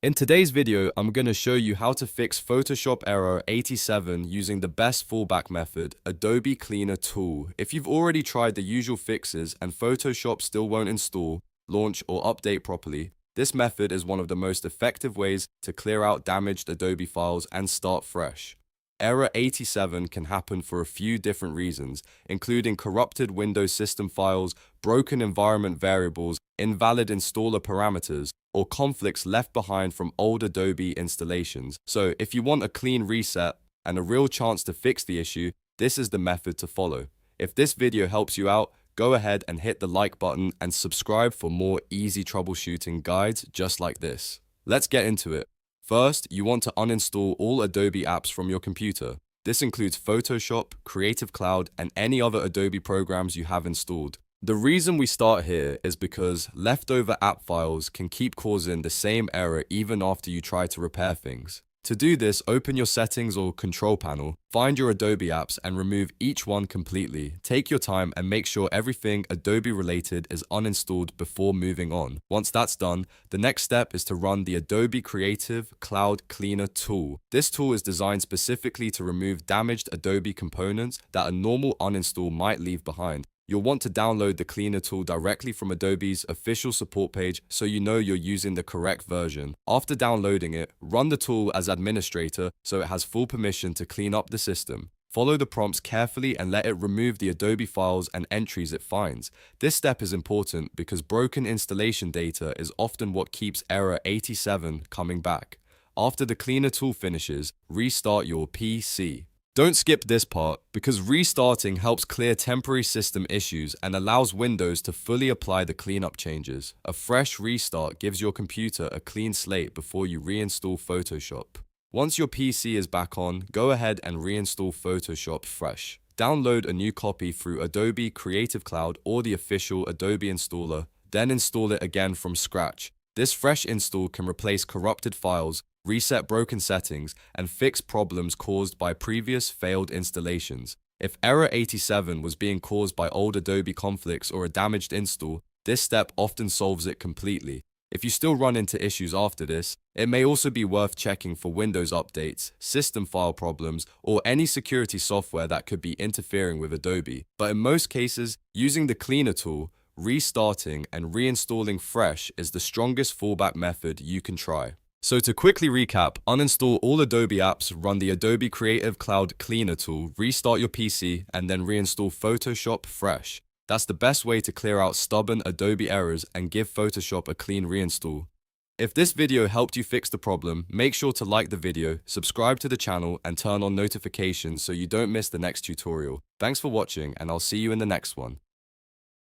In today's video, I'm going to show you how to fix Photoshop error 87 using the best fallback method, Adobe Cleaner Tool. If you've already tried the usual fixes and Photoshop still won't install, launch, or update properly, this method is one of the most effective ways to clear out damaged Adobe files and start fresh. Error 87 can happen for a few different reasons, including corrupted Windows system files, broken environment variables, invalid installer parameters, or conflicts left behind from old Adobe installations. So if you want a clean reset and a real chance to fix the issue, this is the method to follow. If this video helps you out, go ahead and hit the like button and subscribe for more easy troubleshooting guides just like this. Let's get into it. First, you want to uninstall all Adobe apps from your computer. This includes Photoshop, Creative Cloud, and any other Adobe programs you have installed. The reason we start here is because leftover app files can keep causing the same error even after you try to repair things. To do this, open your settings or control panel, find your Adobe apps and remove each one completely. Take your time and make sure everything Adobe related is uninstalled before moving on. Once that's done, the next step is to run the Adobe Creative Cloud Cleaner Tool. This tool is designed specifically to remove damaged Adobe components that a normal uninstall might leave behind. You'll want to download the Cleaner tool directly from Adobe's official support page so you know you're using the correct version. After downloading it, run the tool as administrator so it has full permission to clean up the system. Follow the prompts carefully and let it remove the Adobe files and entries it finds. This step is important because broken installation data is often what keeps error 87 coming back. After the Cleaner tool finishes, restart your PC. Don't skip this part because restarting helps clear temporary system issues and allows Windows to fully apply the cleanup changes. A fresh restart gives your computer a clean slate before you reinstall Photoshop. Once your PC is back on, go ahead and reinstall Photoshop fresh. Download a new copy through Adobe Creative Cloud or the official Adobe installer, then install it again from scratch. This fresh install can replace corrupted files, reset broken settings, and fix problems caused by previous failed installations. If error 87 was being caused by old Adobe conflicts or a damaged install, this step often solves it completely. If you still run into issues after this, it may also be worth checking for Windows updates, system file problems, or any security software that could be interfering with Adobe. But in most cases, using the Cleaner tool, restarting and reinstalling fresh is the strongest fallback method you can try. So to quickly recap, uninstall all Adobe apps, run the Adobe Creative Cloud Cleaner tool, restart your PC, and then reinstall Photoshop fresh. That's the best way to clear out stubborn Adobe errors and give Photoshop a clean reinstall. If this video helped you fix the problem, make sure to like the video, subscribe to the channel, and turn on notifications so you don't miss the next tutorial. Thanks for watching, and I'll see you in the next one.